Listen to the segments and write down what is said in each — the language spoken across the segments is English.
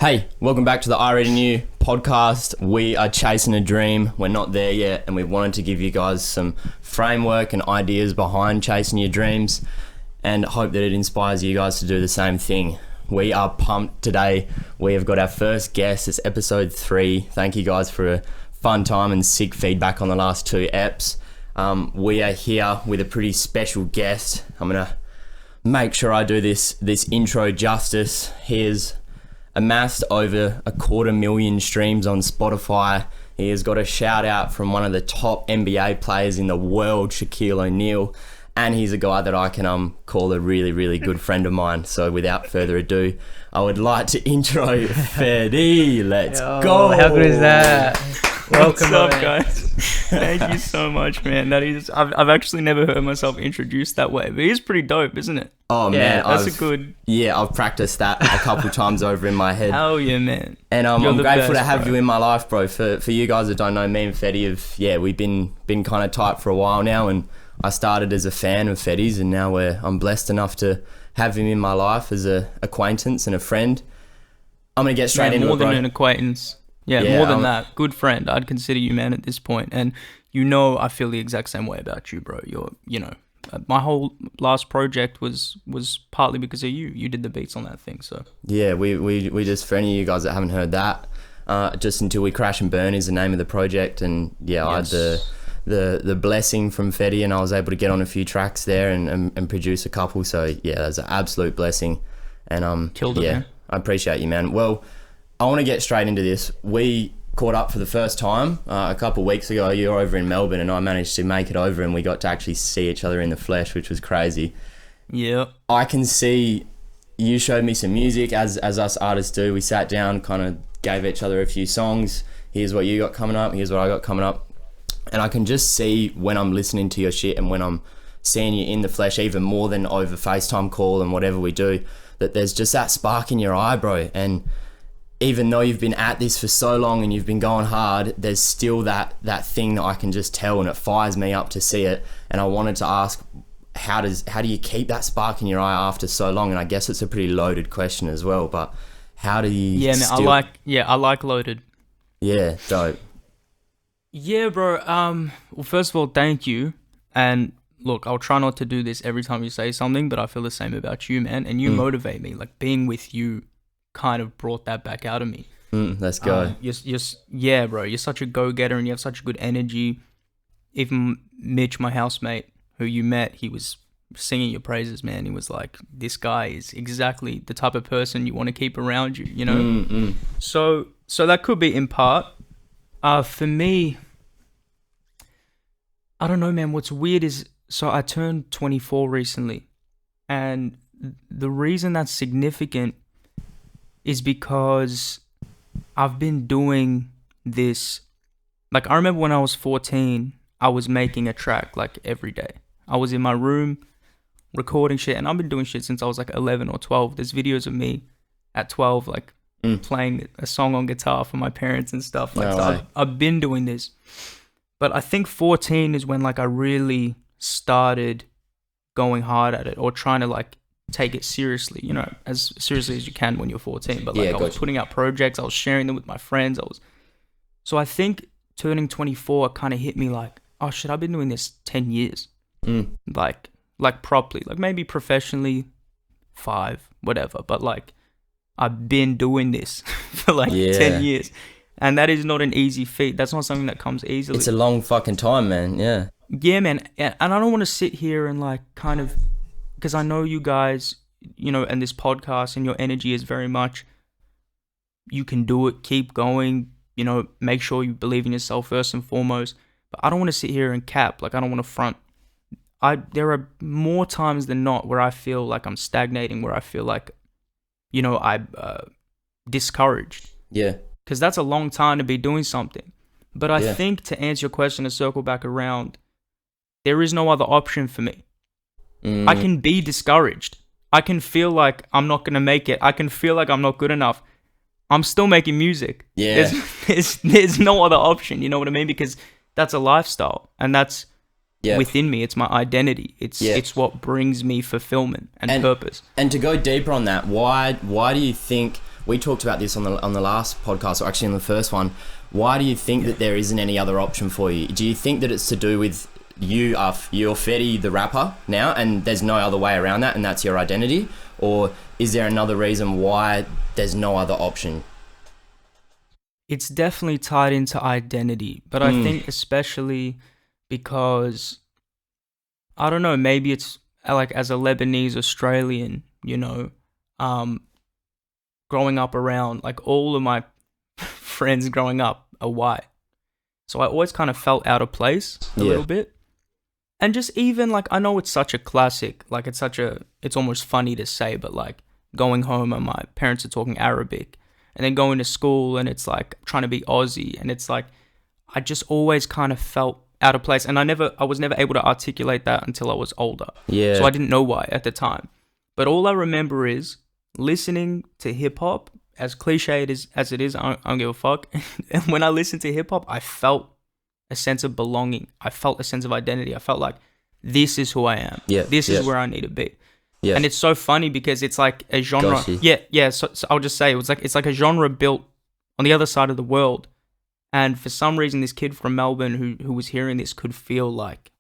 Hey, welcome back to the I Read You podcast. We are chasing a dream. We're not there yet, and we wanted to give you guys some framework and ideas behind chasing your dreams and hope that it inspires you guys to do the same thing. We are pumped today. We have got our first guest. It's episode 3. Thank you guys for a fun time and sick feedback on the last 2 eps. We are here with a pretty special guest. I'm going to make sure I do this intro justice. Here's amassed over 250,000 streams on Spotify. He has got a shout out from one of the top NBA players in the world, Shaquille O'Neal, and he's a guy that I can call a really, really good friend of mine. So without further ado, I would like to intro Fedi. Let's go. How good is that? Welcome, What's up, guys? Thank you so much, man. That is, I've actually never heard myself introduced that way, but it is pretty dope, isn't it? Oh man, I've practiced that a couple times over in my head. Hell yeah, man. And I'm grateful best, to have bro. you in my life, bro. For you guys that don't know, me and Fedi we've been kind of tight for a while now, and I started as a fan of Fedi's, and now I'm blessed enough to have him in my life as a acquaintance and a friend. I'm gonna get straight into more it, bro. than an acquaintance. Yeah, more than that. Good friend. I'd consider you, man, at this point. And I feel the exact same way about you, bro. My whole last project was partly because of you. You did the beats on that thing, so. Yeah, we just, for any of you guys that haven't heard that, Just Until We Crash and Burn is the name of the project, and yeah, yes. I had the blessing from Fedi, and I was able to get on a few tracks there and produce a couple, so yeah, that's an absolute blessing. And killed it, man. I appreciate you, man. Well, I want to get straight into this. We caught up for the first time a couple of weeks ago. You were over in Melbourne, and I managed to make it over, and we got to actually see each other in the flesh, which was crazy. Yeah. I can see you showed me some music, as us artists do. We sat down, kind of gave each other a few songs. Here's what you got coming up. Here's what I got coming up. And I can just see when I'm listening to your shit and when I'm seeing you in the flesh, even more than over FaceTime call and whatever we do, that there's just that spark in your eye, bro. And even though you've been at this for so long and you've been going hard, there's still that thing that I can just tell, and it fires me up to see it. And I wanted to ask, how do you keep that spark in your eye after so long? And I guess it's a pretty loaded question as well, but how do you I like loaded. Yeah, dope. Yeah, bro. Well, first of all, thank you. And look, I'll try not to do this every time you say something, but I feel the same about you, man. And you motivate me. Like, being with you kind of brought that back out of me. Let's go. Yeah, bro. You're such a go-getter, and you have such good energy. Even Mitch, my housemate, who you met, he was singing your praises, man. He was like, this guy is exactly the type of person you want to keep around you, you know? So that could be in part. For me, I don't know, man. What's weird is, so I turned 24 recently, and the reason that's significant is because I've been doing this. Like, I remember when I was 14, I was making a track like every day. I was in my room recording shit, and I've been doing shit since I was like 11 or 12. There's videos of me at 12, like playing a song on guitar for my parents and stuff. Like, I've been doing this. But I think 14 is when like I really started going hard at it, or trying to like take it seriously, you know, as seriously as you can when you're 14. But like, I was putting out projects, I was sharing them with my friends. So I think turning 24 kind of hit me like, oh shit, I've been doing this 10 years. Like properly, like maybe professionally 5, whatever, but like I've been doing this for like 10 years, and that is not an easy feat. That's not something that comes easily. It's a long fucking time, man. Yeah, man. And I don't want to sit here and like kind of, because I know you guys, you know, and this podcast and your energy is very much, you can do it, keep going, you know, make sure you believe in yourself first and foremost. But I don't want to sit here and cap, like I don't want to front. There are more times than not where I feel like I'm stagnating, where I feel like, you know, I'm discouraged. Yeah. Because that's a long time to be doing something. But I think, to answer your question, to circle back around, there is no other option for me. I can be discouraged. I can feel like I'm not going to make it. I can feel like I'm not good enough. I'm still making music. Yeah. There's no other option, you know what I mean? Because that's a lifestyle, and that's within me. It's my identity. It's what brings me fulfillment and purpose. And to go deeper on that, why do you think, we talked about this on the last podcast, or actually on the first one. Why do you think that there isn't any other option for you? Do you think that it's to do with you're Fedi the rapper now, and there's no other way around that, and that's your identity? Or is there another reason why there's no other option? It's definitely tied into identity, but I think especially because, I don't know, maybe it's like as a Lebanese Australian, you know, growing up around, like all of my friends growing up are white. So I always kind of felt out of place a little bit. And just even like, I know it's such a classic, like it's almost funny to say, but like going home and my parents are talking Arabic, and then going to school and it's like trying to be Aussie, and it's like, I just always kind of felt out of place, and I was never able to articulate that until I was older. Yeah. So I didn't know why at the time. But all I remember is listening to hip hop, as cliche as it is, I don't give a fuck. And when I listened to hip hop, I felt a sense of belonging. I felt a sense of identity. I felt like this is who I am. Yeah. This is where I need to be. Yeah. And it's so funny because it's like a genre. Yeah. So I'll just say it's like a genre built on the other side of the world. And for some reason, this kid from Melbourne who was hearing this could feel like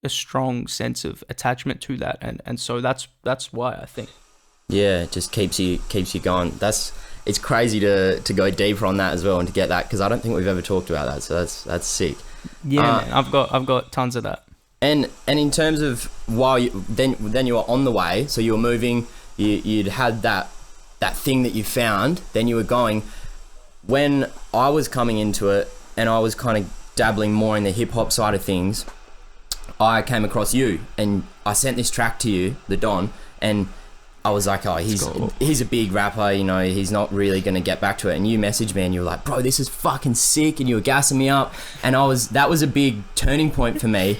a strong sense of attachment to that, and so that's why I think. Yeah, it just keeps you going. It's crazy to go deeper on that as well, and to get that, because I don't think we've ever talked about that. So that's sick. Yeah, man, I've got tons of that. And in terms of while then you were on the way, so you were moving, you'd had that thing that you found, then you were going. When I was coming into it and I was kind of dabbling more in the hip hop side of things, I came across you and I sent this track to you, the Don, and I was like, oh, he's a big rapper, you know, he's not really going to get back to it. And you messaged me and you were like, bro, this is fucking sick, and you were gassing me up. And that was a big turning point for me,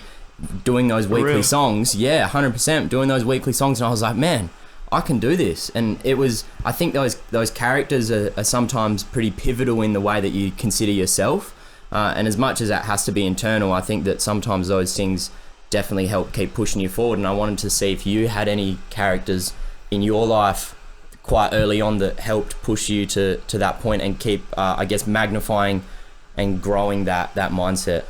doing those weekly songs. Yeah, 100%, doing those weekly songs. And I was like, man, I can do this. And it was, I think those characters are sometimes pretty pivotal in the way that you consider yourself. And as much as that has to be internal, I think that sometimes those things definitely help keep pushing you forward. And I wanted to see if you had any characters in your life quite early on that helped push you to that point and keep, I guess, magnifying and growing that mindset.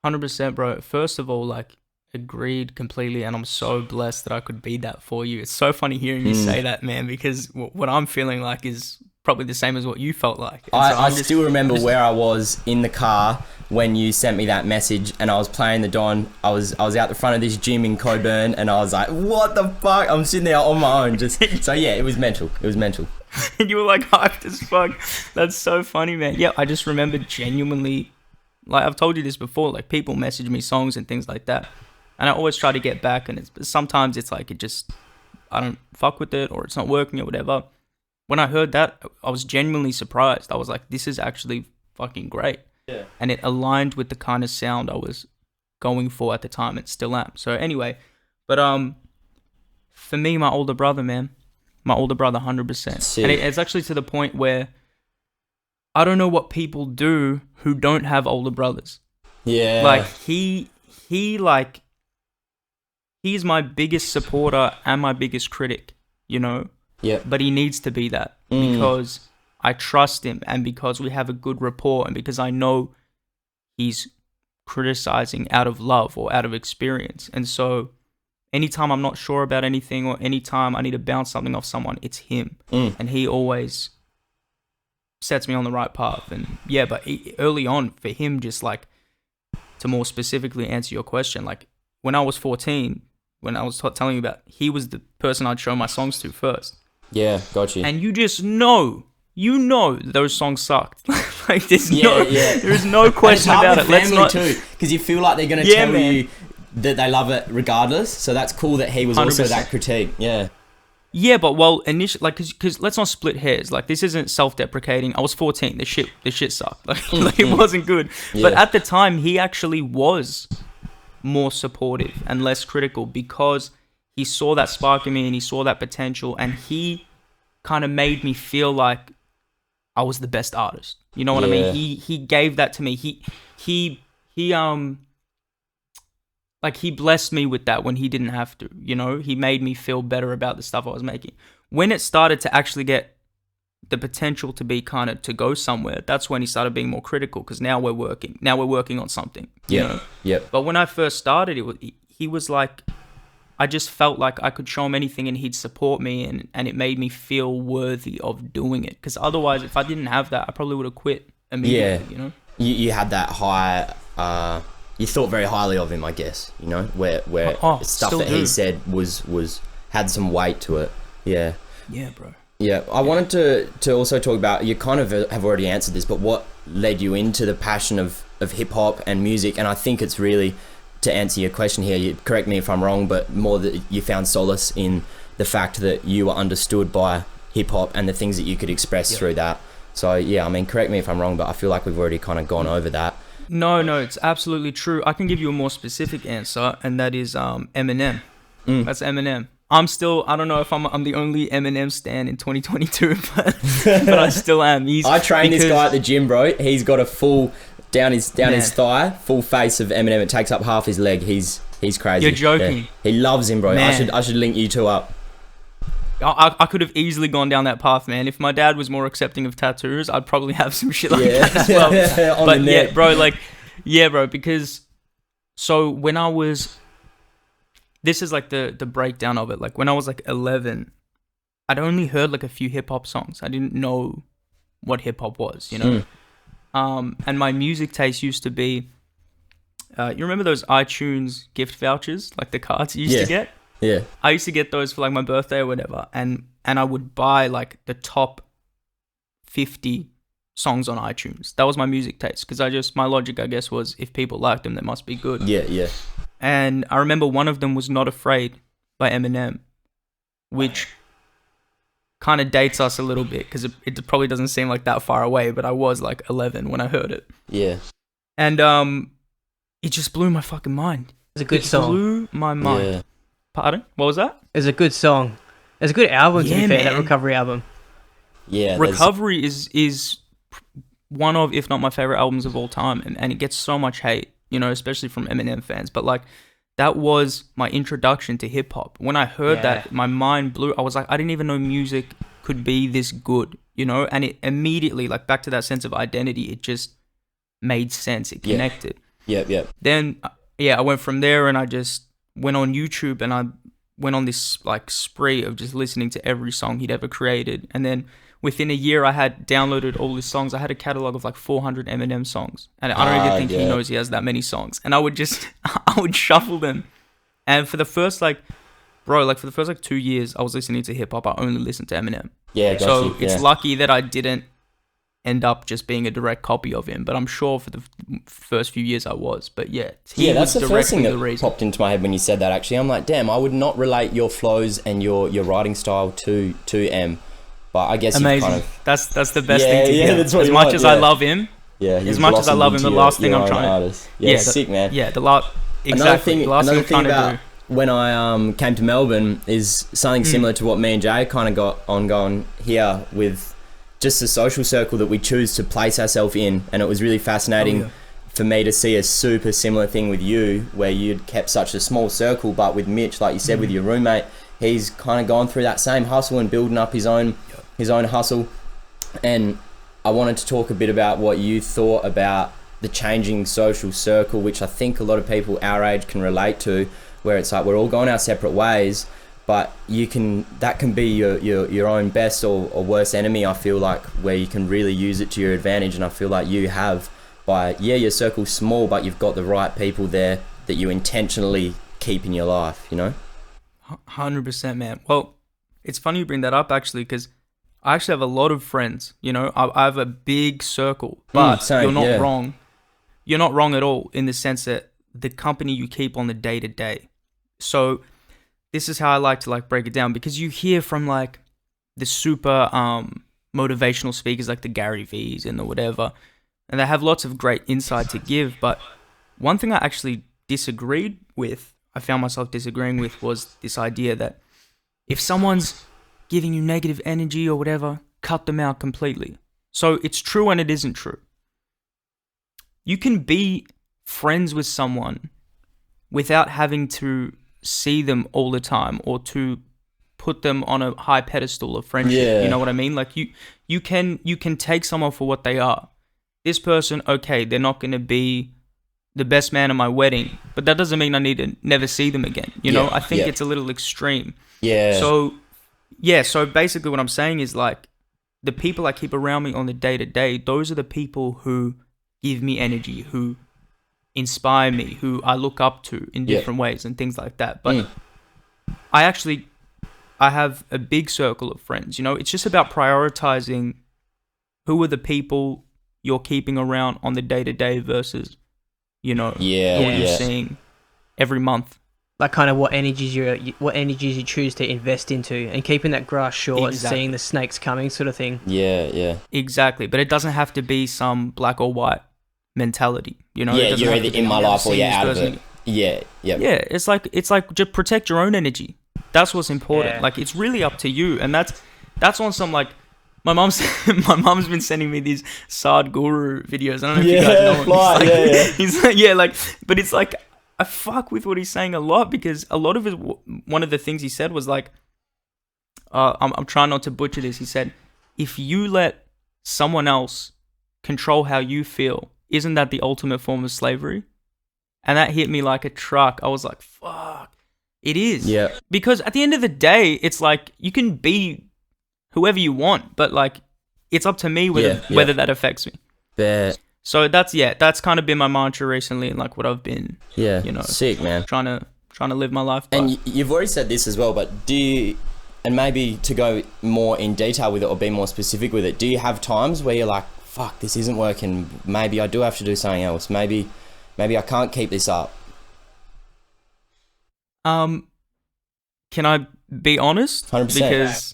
100%, bro. First of all, like, agreed completely, and I'm so blessed that I could be that for you. It's so funny hearing you say that, man, because what I'm feeling like is probably the same as what you felt like. I still remember where I was in the car when you sent me that message, and I was playing the Don. I was out the front of this gym in Coburn, and I was like, what the fuck? I'm sitting there on my own. So yeah, it was mental. And you were like hyped as fuck. That's so funny, man. Yeah, I just remember genuinely, like I've told you this before, like people message me songs and things like that, and I always try to get back, and sometimes it's like I don't fuck with it, or it's not working or whatever. When I heard that, I was genuinely surprised. I was like, this is actually fucking great. Yeah. And it aligned with the kind of sound I was going for at the time, and still am. So anyway, but for me, my older brother, 100%. Sick. And it's actually to the point where I don't know what people do who don't have older brothers. Yeah. Like he's my biggest supporter and my biggest critic, you know? Yeah. But he needs to be that because I trust him, and because we have a good rapport, and because I know he's criticizing out of love or out of experience. And so anytime I'm not sure about anything, or anytime I need to bounce something off someone, it's him. And he always sets me on the right path. And yeah, but early on for him, just like to more specifically answer your question, like when I was 14, when I was telling you about, he was the person I'd show my songs to first. Yeah, got you. And you just know those songs sucked. Like there's no question about it. Let's not too, because you feel like they're gonna tell you that they love it regardless. So that's cool that he was 100%. Also that critique. Yeah. Yeah, but well, initially, like, because let's not split hairs. Like, this isn't self-deprecating. I was 14. The shit sucked. Like it wasn't good. Yeah. But at the time, he actually was more supportive and less critical, because he saw that spark in me and he saw that potential, and he kind of made me feel like I was the best artist. You know what I mean? He gave that to me. He blessed me with that when he didn't have to, you know? He made me feel better about the stuff I was making. When it started to actually get the potential to be kind of to go somewhere, that's when he started being more critical, because now we're working on something. Yeah. But when I first started, he was like, I just felt like I could show him anything and he'd support me, and it made me feel worthy of doing it. Because otherwise, if I didn't have that, I probably would have quit immediately. Yeah. You had that high. You thought very highly of him, I guess. Where stuff that he said was had some weight to it. Yeah. Yeah, bro. Yeah, I wanted to also talk about, you kind of have already answered this, but what led you into the passion of hip hop and music? And I think it's really, to answer your question here, you correct me if I'm wrong, but more that you found solace in the fact that you were understood by hip hop and the things that you could express through that. So yeah, I mean, correct me if I'm wrong, but I feel like we've already kind of gone over that. No, it's absolutely true. I can give you a more specific answer, and that is Eminem. That's Eminem. I don't know if I'm the only Eminem stan in 2022, but I still am. I train this guy at the gym, bro. He's got a full down his thigh, full face of Eminem. It takes up half his leg. He's crazy. You're joking. Yeah. He loves him, bro. Man. I should link you two up. I could have easily gone down that path, man. If my dad was more accepting of tattoos, I'd probably have some shit like that as well. But yeah, bro, because so when I was, this is like the breakdown of it. Like when I was like 11, I'd only heard like a few hip hop songs. I didn't know what hip hop was, and my music taste used to be, you remember those iTunes gift vouchers, like the cards you used to get? Yeah. I used to get those for like my birthday or whatever, and I would buy like the top 50 songs on iTunes. That was my music taste, because my logic, I guess, was if people liked them, they must be good. Yeah. And I remember one of them was Not Afraid by Eminem, which kind of dates us a little bit, because it probably doesn't seem like that far away, but I was like 11 when I heard it. Yeah. And it just blew my fucking mind. It's a good song. It blew my mind. Yeah. Pardon? What was that? It's a good song. It's a good album, to be fair, man. that Recovery album. Yeah. Recovery is one of, if not my favorite albums of all time, and it gets so much hate, especially from Eminem fans. But like, that was my introduction to hip hop. When I heard that, my mind blew. I was like, I didn't even know music could be this good, and it immediately, like, back to that sense of identity, it just made sense. It connected. Yeah. Then, I went from there, and I just went on YouTube, and I went on this like spree of just listening to every song he'd ever created. And then within a year, I had downloaded all his songs. I had a catalog of like 400 Eminem songs, and I don't even think he knows he has that many songs. And I would shuffle them. And for the first 2 years, I was listening to hip hop. I only listened to Eminem. Yeah, so it's lucky that I didn't end up just being a direct copy of him, but I'm sure for the first few years I was. But that's the first thing that popped into my head when you said that. Actually, I'm like, damn, I would not relate your flows and your writing style to M, but I guess amazing. That's the best thing to hear. That's what as much as I love him, as much as I love him, the last thing I'm trying to sick, man. Another thing about when I came to Melbourne is something similar to what me and Jay kind of got on going here with just the social circle that we choose to place ourselves in. And it was really fascinating for me to see a super similar thing with you, where you'd kept such a small circle, but with Mitch, like you said, with your roommate, he's kind of gone through that same hustle and building up his own hustle. And I wanted to talk a bit about what you thought about the changing social circle, which I think a lot of people our age can relate to, where it's like we're all going our separate ways, but that can be your own best or worst enemy, I feel like, where you can really use it to your advantage. And I feel like you have, by your circle's small, but you've got the right people there that you intentionally keep in your life, 100%, man. Well, it's funny you bring that up, actually, because I actually have a lot of friends, I have a big circle, but you're not wrong. You're not wrong at all, in the sense that the company you keep on the day to day. So this is how I like to like break it down, because you hear from like the super motivational speakers like the Gary V's and the whatever, and they have lots of great insight to give. But one thing I actually I found myself disagreeing with, was this idea that if someone's giving you negative energy or whatever, cut them out completely. So it's true and it isn't true. You can be friends with someone without having to see them all the time, or to put them on a high pedestal of friendship. Yeah. You know what I mean? Like you can take someone for what they are. This person, okay, they're not going to be the best man at my wedding, but that doesn't mean I need to never see them again. You know, I think it's a little extreme. Yeah. So basically what I'm saying is like the people I keep around me on the day to day, those are the people who give me energy, who inspire me, who I look up to in different ways and things like that. But I have a big circle of friends, you know. It's just about prioritizing who are the people you're keeping around on the day to day versus, you know, who you're seeing every month. Like kind of what energies you choose to invest into, and keeping that grass short and seeing the snakes coming, sort of thing. Yeah. Exactly, but it doesn't have to be some black or white mentality, you know. Yeah, you're either in my life or you're out of it. Yeah. It's like just protect your own energy. That's what's important. Yeah. Like it's really up to you, and that's on some like my mom's been sending me these Sadhguru videos. I don't know if you guys know him. He's like, but it's like I fuck with what he's saying a lot, because a lot of his one of the things he said was like, I'm trying not to butcher this. He said, if you let someone else control how you feel, isn't that the ultimate form of slavery? And that hit me like a truck. I was like, fuck, it is. Yeah. Because at the end of the day, it's like you can be whoever you want, but like it's up to me whether that affects me. Fair. So that's kind of been my mantra recently, and like what I've been, you know, sick, man, trying to live my life by. And you've already said this as well, but do you, and maybe to go more in detail with it or be more specific with it, do you have times where you're like, fuck, this isn't working, maybe I do have to do something else, maybe I can't keep this up? Can I be honest? 100%.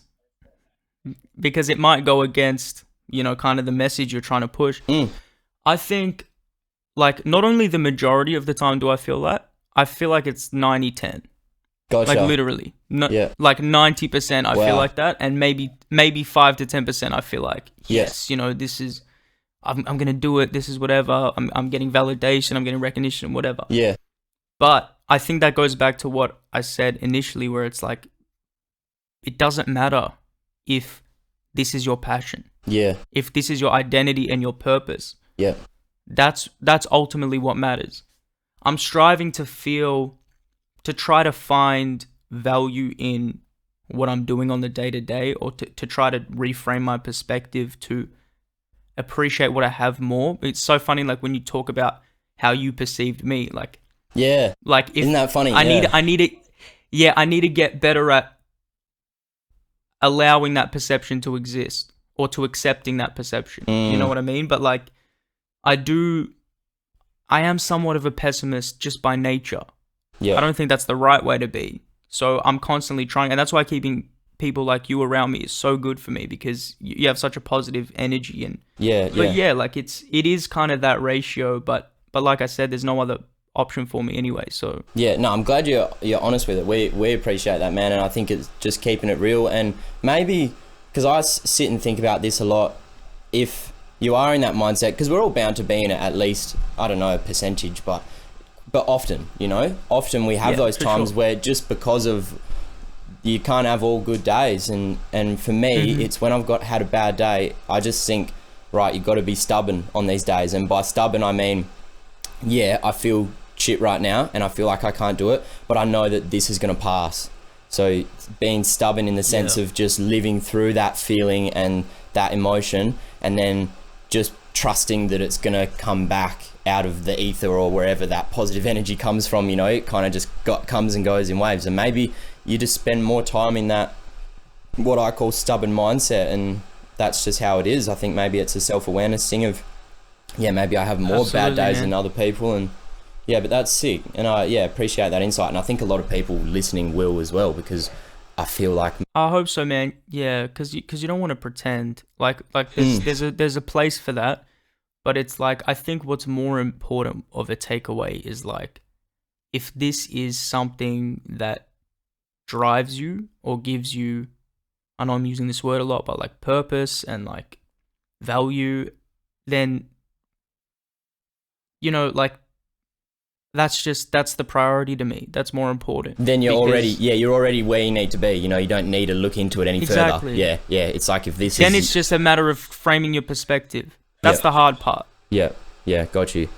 Because it might go against, you know, kind of the message you're trying to push. I think, like, not only the majority of the time do I feel that, I feel like it's 90-10. Gotcha. Like, literally. Like, 90% I feel like that, and maybe 5 to 10% I feel like, yes, you know, this is, I'm going to do it, this is whatever, I'm getting validation, I'm getting recognition, whatever. Yeah. But I think that goes back to what I said initially, where it's like, it doesn't matter if this is your passion. Yeah. If this is your identity and your purpose. Yeah. That's ultimately what matters. I'm striving to try to find value in what I'm doing on the day to day, or to try to reframe my perspective to appreciate what I have more. It's so funny, like when you talk about how you perceived me, like, like if, isn't that funny? I need to get better at allowing that perception to exist, or to accepting that perception. You know what I mean? But like, I am somewhat of a pessimist just by nature. Yeah. I don't think that's the right way to be. So I'm constantly trying, and that's why keeping people like you around me is so good for me, because you have such a positive energy. And like it is kind of that ratio, but like I said, there's no other option for me anyway. So I'm glad you're honest with it. We appreciate that, man, and I think it's just keeping it real. And maybe because I sit and think about this a lot, if you are in that mindset, because we're all bound to be in it, at least, I don't know, a percentage, but often, you know, we have those times where just because of, you can't have all good days, and for me, it's when I've had a bad day, I just think, right, you've got to be stubborn on these days. And by stubborn, I mean, I feel shit right now and I feel like I can't do it, but I know that this is going to pass. So being stubborn in the sense of just living through that feeling and that emotion, and then just trusting that it's going to come back out of the ether or wherever that positive energy comes from, you know, it kind of just comes and goes in waves. And maybe you just spend more time in that, what I call stubborn mindset, and that's just how it is. I think maybe it's a self-awareness thing of, maybe I have more bad days than other people, and but that's sick. And I appreciate that insight, and I think a lot of people listening will as well, because I feel like, I hope so, man. Yeah, because you don't want to pretend like there's a place for that, but it's like, I think what's more important of a takeaway is like, if this is something that drives you or gives you, I know I'm using this word a lot, but like purpose and like value, then, you know, like, that's the priority to me. That's more important. Then you're already where you need to be. You know, you don't need to look into it any Exactly. further. Yeah. It's like if this then it's just a matter of framing your perspective. That's the hard part. Yeah, got you.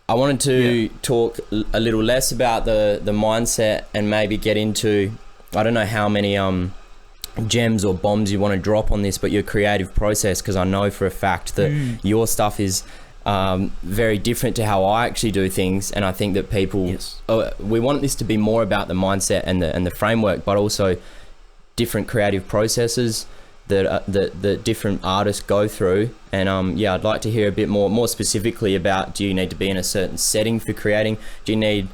I wanted to talk a little less about the mindset and maybe get into, I don't know how many gems or bombs you want to drop on this, but your creative process, because I know for a fact that your stuff is very different to how I actually do things, and I think that people we want this to be more about the mindset and the framework, but also different creative processes that different artists go through. And I'd like to hear a bit more specifically about, do you need to be in a certain setting for creating? Do you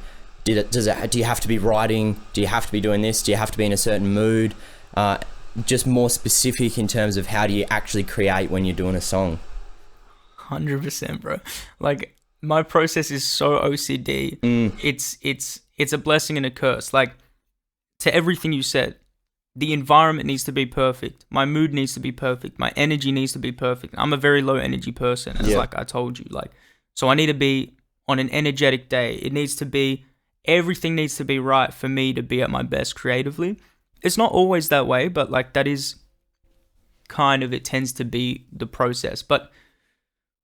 have to be writing? Do you have to be doing this? Do you have to be in a certain mood? Just more specific in terms of how do you actually create when you're doing a song? 100%, bro. Like, my process is so OCD. It's a blessing and a curse. Like, to everything you said, the environment needs to be perfect. My mood needs to be perfect. My energy needs to be perfect. I'm a very low energy person, as like I told you. Like, so I need to be on an energetic day. Everything needs to be right for me to be at my best creatively. It's not always that way, but like that is kind of, it tends to be the process. But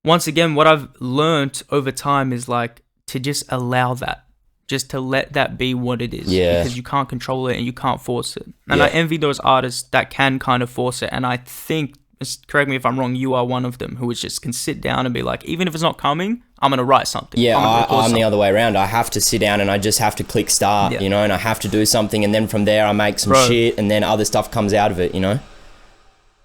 once again, what I've learned over time is like to just allow that, just to let that be what it is. Because you can't control it and you can't force it. And I envy those artists that can kind of force it. And I think, correct me if I'm wrong, you are one of them who just can sit down and be like, even if it's not coming, I'm going to write something. Yeah, I'm the other way around. I have to sit down and I just have to click start, you know, and I have to do something. And then from there I make some shit and then other stuff comes out of it, you know?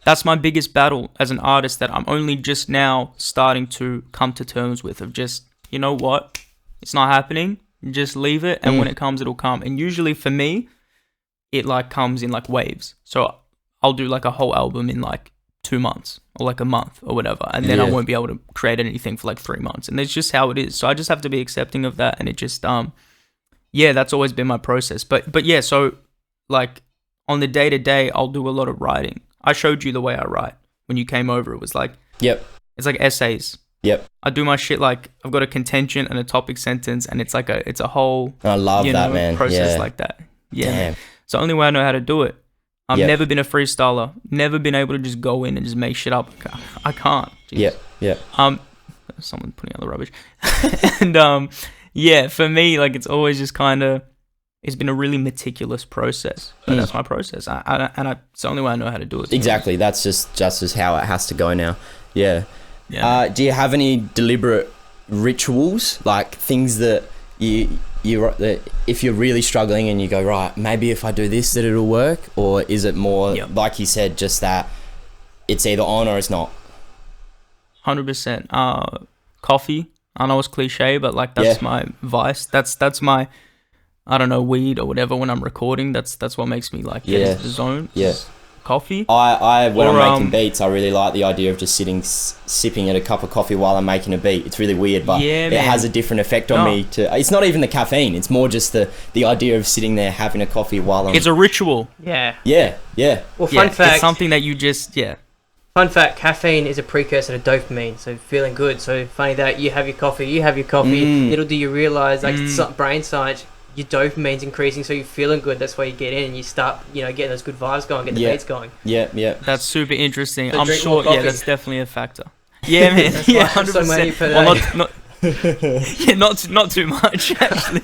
That's my biggest battle as an artist that I'm only just now starting to come to terms with, of just, you know what, it's not happening. Just leave it, and when it comes, it'll come. And usually for me, it like comes in like waves. So I'll do like a whole album in like 2 months or like a month or whatever, and then I won't be able to create anything for like 3 months. And it's just how it is. So I just have to be accepting of that. And it just that's always been my process. But yeah, so like on the day to day, I'll do a lot of writing. I showed you the way I write when you came over. It was like it's like essays. I do my shit like I've got a contention and a topic sentence, and it's a whole I love that, man. Process like that. Yeah. It's the only way I know how to do it. I've never been a freestyler, never been able to just go in and just make shit up. I can't. Jeez. Someone putting out the rubbish. And for me, like it's always just kind of, it's been a really meticulous process. But that's my process. It's the only way I know how to do it. Exactly. That's just how it has to go now. Yeah. Do you have any deliberate rituals, like things that that if you're really struggling and you go, right, maybe if I do this that it'll work? Or is it more like you said, just that it's either on or it's not? 100%. Coffee. I know it's cliche, but like that's my vice. That's my, I don't know, weed or whatever when I'm recording. That's what makes me like get into the zone. Coffee. When I'm making beats, I really like the idea of just sipping at a cup of coffee while I'm making a beat. It's really weird, but it has a different effect on me. It's not even the caffeine. It's more just the idea of sitting there having a coffee while I'm... It's a ritual. Yeah. Well, fun fact... It's something that you just... Fun fact, caffeine is a precursor to dopamine, so feeling good. So funny that you have your coffee, little do you realise, like brain science, your dopamine's increasing, so you're feeling good. That's why you get in and you start, getting those good vibes going, get the beats going. Yeah. That's super interesting. So I'm sure, that's definitely a factor. Yeah, man. 100%. Well, not too much, actually.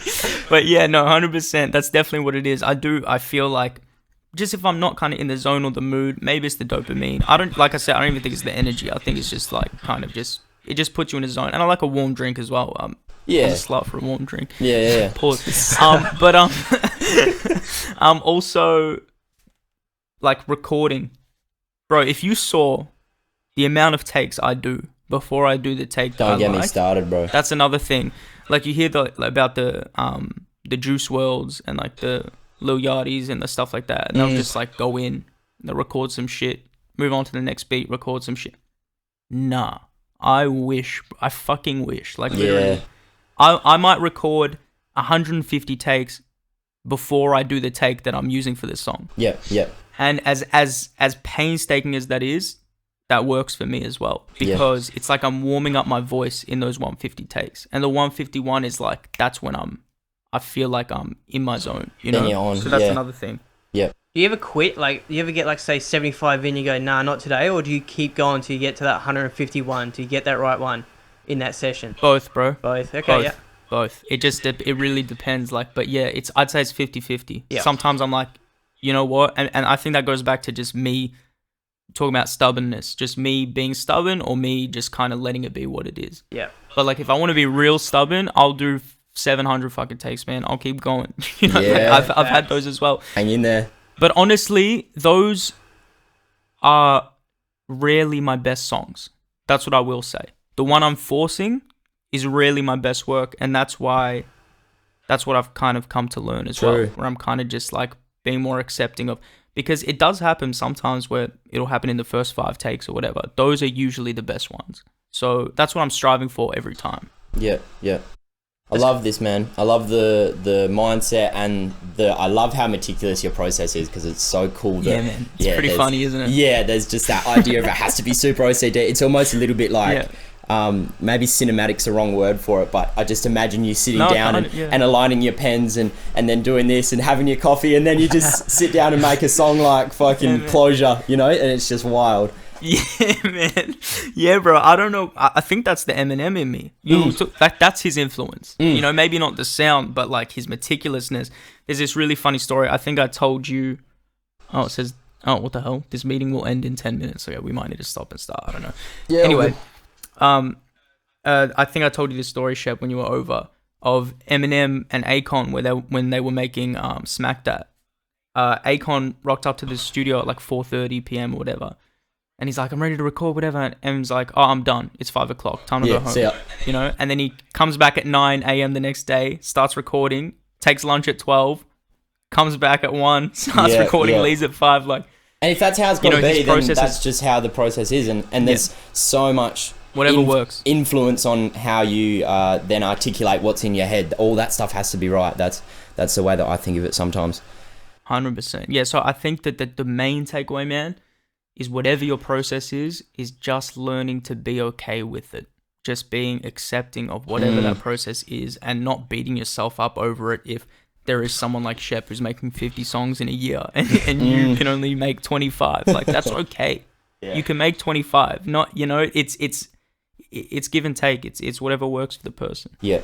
But 100%. That's definitely what it is. I feel like, just if I'm not kind of in the zone or the mood, maybe it's the dopamine. Like I said, I don't even think it's the energy. I think it's just like kind of just, it just puts you in a zone. And I like a warm drink as well. I'm a slut for a warm drink. Yeah. Pause. I'm also like recording. Bro, if you saw the amount of takes I do before I do the take, don't get me started, bro. That's another thing. Like you hear about the Juice WRLDs and like the Lil Yachty's and the stuff like that, and they'll just like go in, they'll record some shit, move on to the next beat, record some shit. Nah, I fucking wish. Like literally, I might record 150 takes before I do the take that I'm using for this song. Yeah. And as painstaking as that is, that works for me as well, because it's like I'm warming up my voice in those 150 takes, and the 151 is like, that's when I feel like I'm in my zone, you know. Then you're on. So that's another thing. Yeah. Do you ever quit? Like, do you ever get like say 75 in, you go, nah, not today, or do you keep going till you get to that 151 to get that right one in that session? Both, bro. Both. Okay. Both. Yeah. Both. It just it really depends. Like, but yeah, I'd say it's 50-50. Yeah. Sometimes I'm like, you know what, and I think that goes back to just me talking about stubbornness, just me being stubborn, or me just kind of letting it be what it is. Yeah. But like, if I want to be real stubborn, I'll do 700 fucking takes, man. I'll keep going. You know, Yeah. like I've had those as well. Hang in there. But honestly, those are rarely my best songs. That's what I will say. The one I'm forcing is rarely my best work, and that's what I've kind of come to learn as well, where I'm kind of just like being more accepting of, because it does happen sometimes where it'll happen in the first 5 takes or whatever. Those are usually the best ones. So that's what I'm striving for every time. Yeah. I love this, man. I love the mindset, and I love how meticulous your process is, because it's so cool. Yeah, man. It's pretty funny, isn't it? Yeah, there's just that idea of it has to be super OCD. It's almost a little bit like, maybe cinematic's the wrong word for it, but I just imagine you sitting down and aligning your pens and then doing this and having your coffee, and then you just sit down and make a song like fucking Closure, you know, and it's just wild. Yeah, man. Yeah, bro. I don't know. I think that's the Eminem in me. That's his influence. You know, maybe not the sound, but like his meticulousness. There's this really funny story. I think I told you. Oh, it says, oh, what the hell? This meeting will end in 10 minutes. So yeah, we might need to stop and start. I don't know. Yeah. Anyway, I think I told you this story, Shep, when you were over, of Eminem and Akon, when they were making Smack That. Akon rocked up to the studio at like 4:30 p.m. or whatever. And he's like, I'm ready to record, whatever. And Em's like, oh, I'm done. It's 5 o'clock. Time to go home. You know? And then he comes back at 9 a.m. the next day, starts recording, takes lunch at 12, comes back at 1, starts recording, leaves at 5. Like, and if that's how it's got to be, then that's just how the process is. And there's so much works influence on how you then articulate what's in your head. All that stuff has to be right. That's the way that I think of it sometimes. 100%. Yeah, so I think that the main takeaway, man, is whatever your process is just learning to be okay with it. Just being accepting of whatever that process is, and not beating yourself up over it if there is someone like Shep who's making 50 songs in a year and you can only make 25. Like, that's okay. Yeah. You can make 25. Not, you know, it's give and take. It's whatever works for the person. Yeah.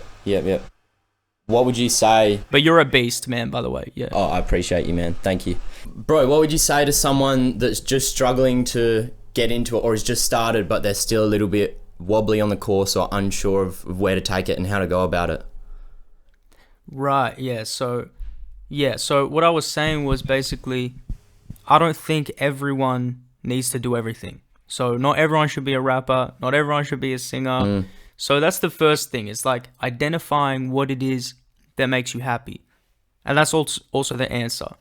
What would you say? But you're a beast, man, by the way. Yeah. Oh, I appreciate you, man. Thank you. Bro, what would you say to someone that's just struggling to get into it, or has just started, but they're still a little bit wobbly on the course or unsure of where to take it and how to go about it? Right. Yeah. So what I was saying was basically, I don't think everyone needs to do everything. So not everyone should be a rapper. Not everyone should be a singer. So that's the first thing. It's like identifying what it is that makes you happy. And that's also the answer.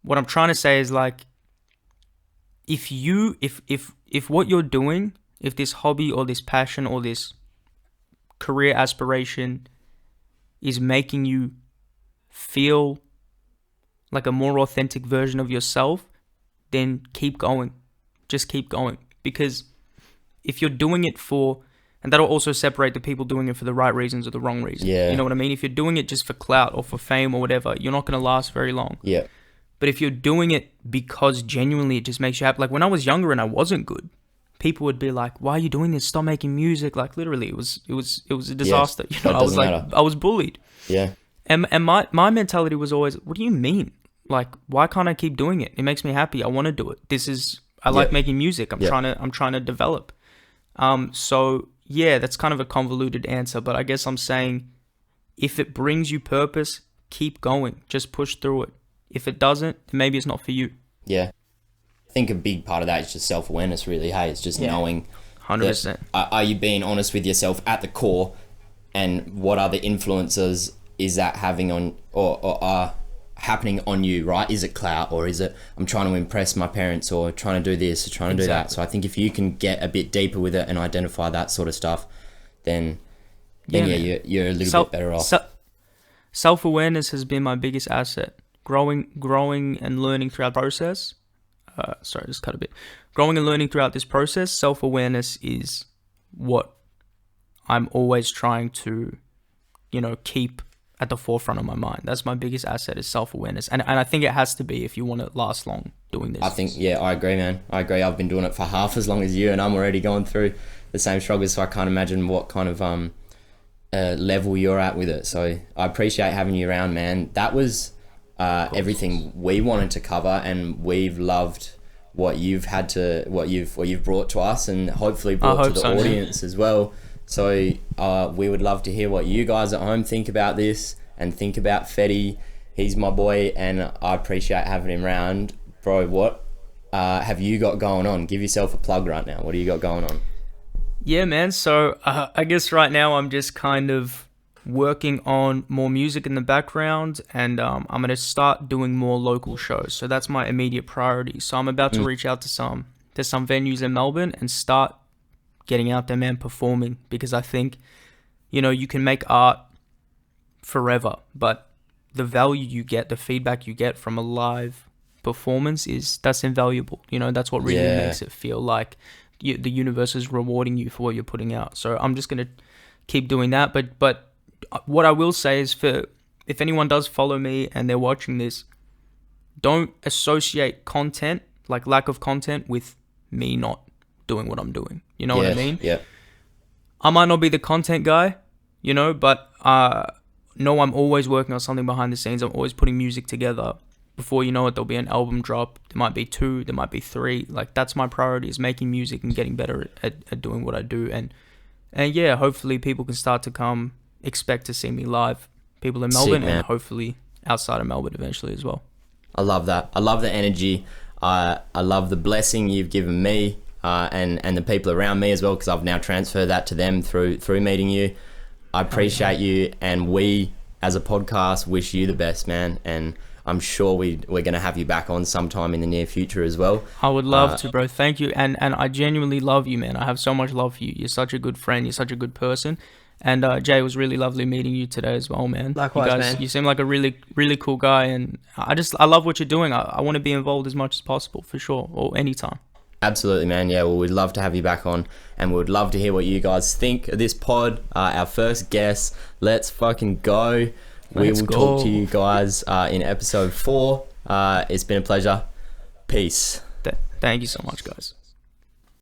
What I'm trying to say is, like, if what you're doing, if this hobby or this passion or this career aspiration is making you feel like a more authentic version of yourself, then keep going. Just keep going. Because if you're doing it for, and that'll also separate the people doing it for the right reasons or the wrong reasons. Yeah. You know what I mean? If you're doing it just for clout or for fame or whatever, you're not going to last very long. Yeah. But if you're doing it because genuinely it just makes you happy, like when I was younger and I wasn't good, people would be like, "Why are you doing this? Stop making music!" Like literally, it was a disaster. Yes, you know, I was bullied. Yeah. And my mentality was always, "What do you mean? Like, why can't I keep doing it? It makes me happy. I want to do it. I like making music. I'm trying to develop." So yeah, that's kind of a convoluted answer, but I guess I'm saying, if it brings you purpose, keep going. Just push through it. If it doesn't, then maybe it's not for you. Yeah. I think a big part of that is just self-awareness, really. Hey, it's just knowing 100%. Are you being honest with yourself at the core, and what other influences is that having on or are happening on you, right? Is it clout, or is it I'm trying to impress my parents, or trying to do this or trying to do that? So I think if you can get a bit deeper with it and identify that sort of stuff, then you're a little bit better off. Self-awareness has been my biggest asset. Growing and learning throughout the process sorry, just cut a bit. Growing and learning throughout this process, self-awareness is what I'm always trying to, keep at the forefront of my mind. That's my biggest asset, is self-awareness. And I think it has to be if you want to last long doing this. I think, I agree, man. I agree. I've been doing it for half as long as you, and I'm already going through the same struggles, so I can't imagine what kind of level you're at with it. So I appreciate having you around, man. That was everything we wanted to cover, and we've loved what you've brought to us, and hopefully brought to the audience as well. So we would love to hear what you guys at home think about this, and think about Fedi. He's my boy, and I appreciate having him around. Bro, what have you got going on? Give yourself a plug right now. What do you got going on? Yeah, man. So I guess right now I'm just kind of working on more music in the background, and I'm going to start doing more local shows. So that's my immediate priority. So I'm about to reach out to some venues in Melbourne and start getting out there, man, performing, because I think, you can make art forever, but the value you get, the feedback you get from a live performance that's invaluable. That's what really makes it feel like the universe is rewarding you for what you're putting out. So I'm just going to keep doing that. But what I will say is, if anyone does follow me and they're watching this, don't associate content, like lack of content, with me not doing what I'm doing. You know what I mean? Yeah. I might not be the content guy, but no, I'm always working on something behind the scenes. I'm always putting music together. Before you know it, there'll be an album drop. There might be 2, there might be 3. Like, that's my priority, is making music and getting better at doing what I do. And yeah, hopefully people can start to expect to see me live. People in Melbourne, and hopefully outside of Melbourne eventually as well. I love that. I love the energy. I love the blessing you've given me, and the people around me as well, because I've now transferred that to them through meeting you. I appreciate you, and we as a podcast wish you the best, man. And I'm sure we're going to have you back on sometime in the near future as well. I would love to, bro. Thank you. And I genuinely love you, man. I have so much love for you. You're such a good friend. You're such a good person. And Jay, it was really lovely meeting you today as well, man. Likewise, man. You seem like a really, really cool guy. And I love what you're doing. I want to be involved as much as possible, for sure, or anytime. Absolutely, man. Yeah, well, we'd love to have you back on, and we would love to hear what you guys think of this pod. Our first guest. Let's fucking go. We will talk to you guys in episode 4. It's been a pleasure. Peace. Thank you so much, guys.